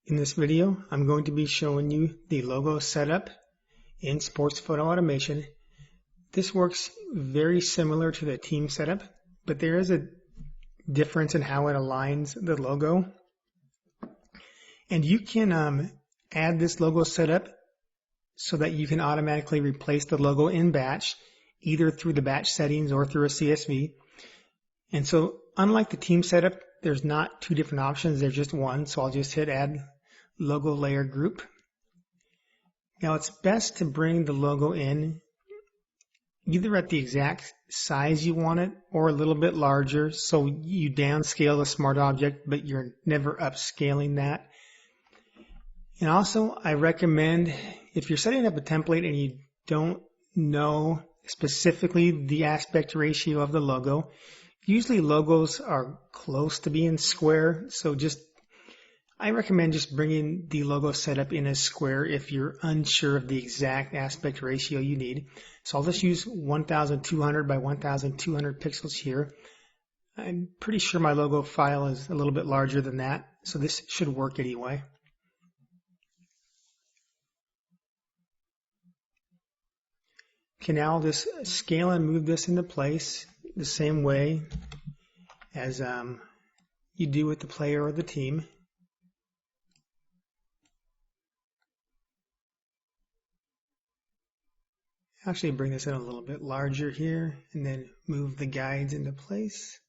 In this video, I'm going to be showing you the logo setup in Sports Photo Automation. This works very similar to the team setup, but there is a difference in how it aligns the logo. And you can add this logo setup so that you can automatically replace the logo in batch, either through the batch settings or through a CSV. And so, unlike the team setup, there's not two different options, there's just one. So I'll just hit add logo layer group. Now it's best to bring the logo in either at the exact size you want it or a little bit larger, so you downscale the smart object but you're never upscaling that. And also I recommend, if you're setting up a template and you don't know specifically the aspect ratio of the logo, usually logos are close to being square, so I recommend just bringing the logo setup in as square if you're unsure of the exact aspect ratio you need. So I'll just use 1200 by 1200 pixels here. I'm pretty sure my logo file is a little bit larger than that, so this should work anyway. Okay, now I'll just scale and move this into place the same way as you do with the player or the team. Actually bring this in a little bit larger here and then move the guides into place.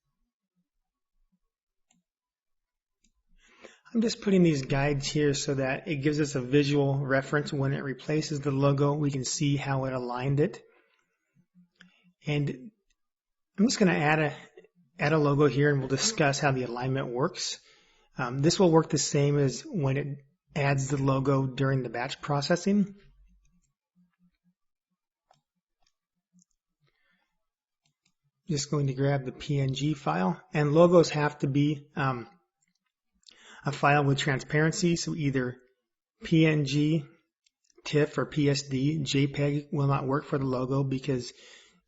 I'm just putting these guides here so that it gives us a visual reference. When it replaces the logo, we can see how it aligned it. And I'm just going to add a logo here and we'll discuss how the alignment works. This will work the same as when it adds the logo during the batch processing. Just going to grab the PNG file, and logos have to be a file with transparency, so either PNG, TIFF, or PSD. JPEG will not work for the logo because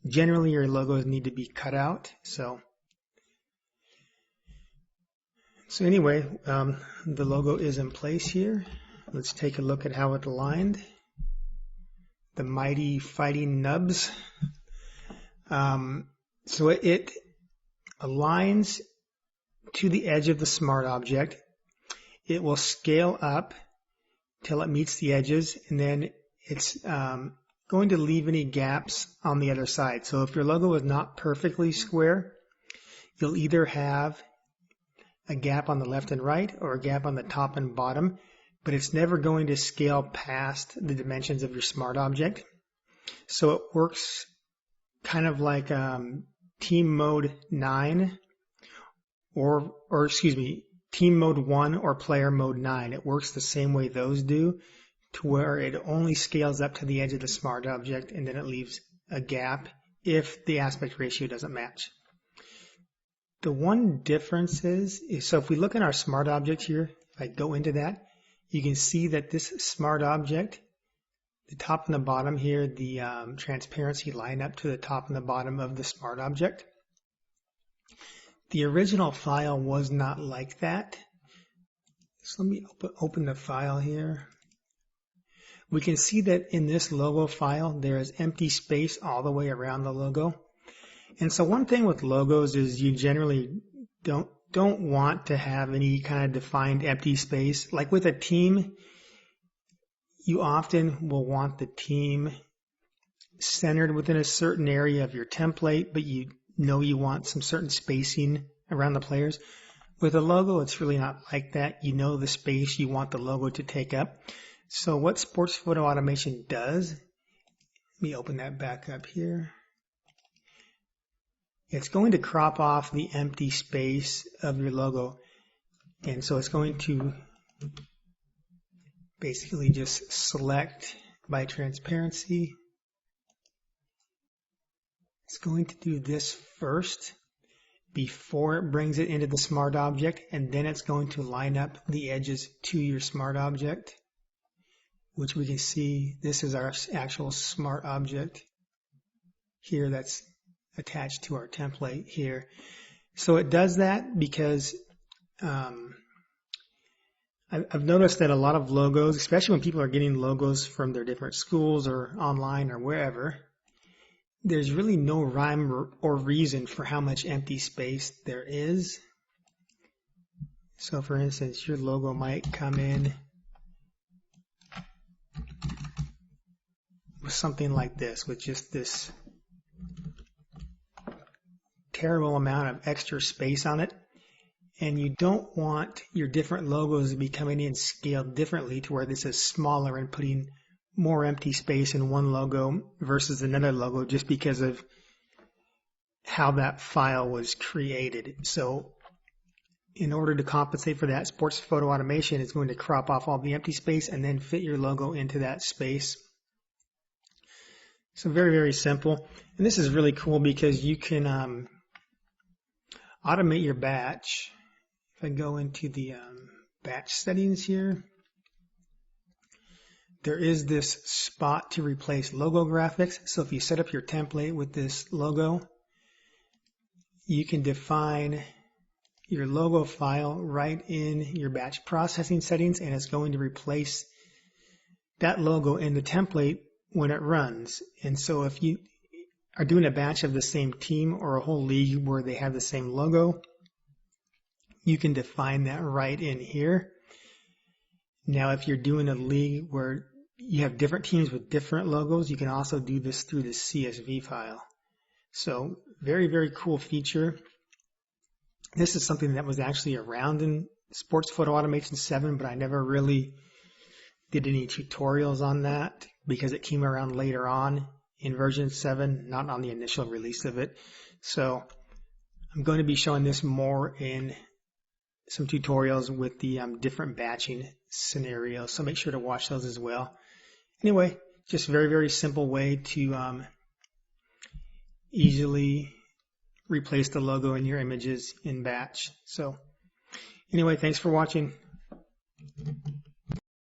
generally your logos need to be cut out. So anyway, the logo is in place here. Let's take a look at how it aligned. The mighty fighting nubs. So it aligns to the edge of the smart object. It will scale up till it meets the edges, and then it's going to leave any gaps on the other side. So if your logo is not perfectly square, you'll either have a gap on the left and right or a gap on the top and bottom, but it's never going to scale past the dimensions of your smart object. So it works kind of like Team Mode 9 or excuse me, Team Mode 1 or Player Mode 9. It works the same way those do, to where it only scales up to the edge of the smart object and then it leaves a gap if the aspect ratio doesn't match. The one difference is so if we look at our smart object here, if I go into that, you can see that this smart object, the top and the bottom here, the transparency line up to the top and the bottom of the smart object. The original file was not like that. So let me open the file here. We can see that in this logo file, there is empty space all the way around the logo. And so one thing with logos is you generally don't want to have any kind of defined empty space. Like with a team, you often will want the team centered within a certain area of your template, but you know you want some certain spacing around the players. With a logo, it's really not like that. You know the space you want the logo to take up. So what Sports Photo Automation does, let me open that back up here. It's going to crop off the empty space of your logo. And so it's going to basically just select by transparency. It's going to do this first before it brings it into the smart object, and then it's going to line up the edges to your smart object, which we can see this is our actual smart object here that's attached to our template here. So it does that because I've noticed that a lot of logos, especially when people are getting logos from their different schools or online or wherever, there's really no rhyme or reason for how much empty space there is. So for instance, your logo might come in with something like this, with just this terrible amount of extra space on it. And you don't want your different logos to be coming in scaled differently to where this is smaller and putting more empty space in one logo versus another logo just because of how that file was created. So in order to compensate for that, Sports Photo Automation is going to crop off all the empty space and then fit your logo into that space. So very, very simple. And this is really cool because you can automate your batch. If I go into the batch settings here, there is this spot to replace logo graphics. So if you set up your template with this logo, you can define your logo file right in your batch processing settings, and it's going to replace that logo in the template when it runs. And so if you are doing a batch of the same team or a whole league where they have the same logo, you can define that right in here. Now, if you're doing a league where you have different teams with different logos, you can also do this through the CSV file. So very, very cool feature. This is something that was actually around in Sports Photo Automation 7, but I never really did any tutorials on that because it came around later on in version 7, not on the initial release of it. So I'm going to be showing this more in some tutorials with the different batching scenarios, so make sure to watch those as well. Anyway, just very, very simple way to easily replace the logo in your images in batch. So anyway, thanks for watching.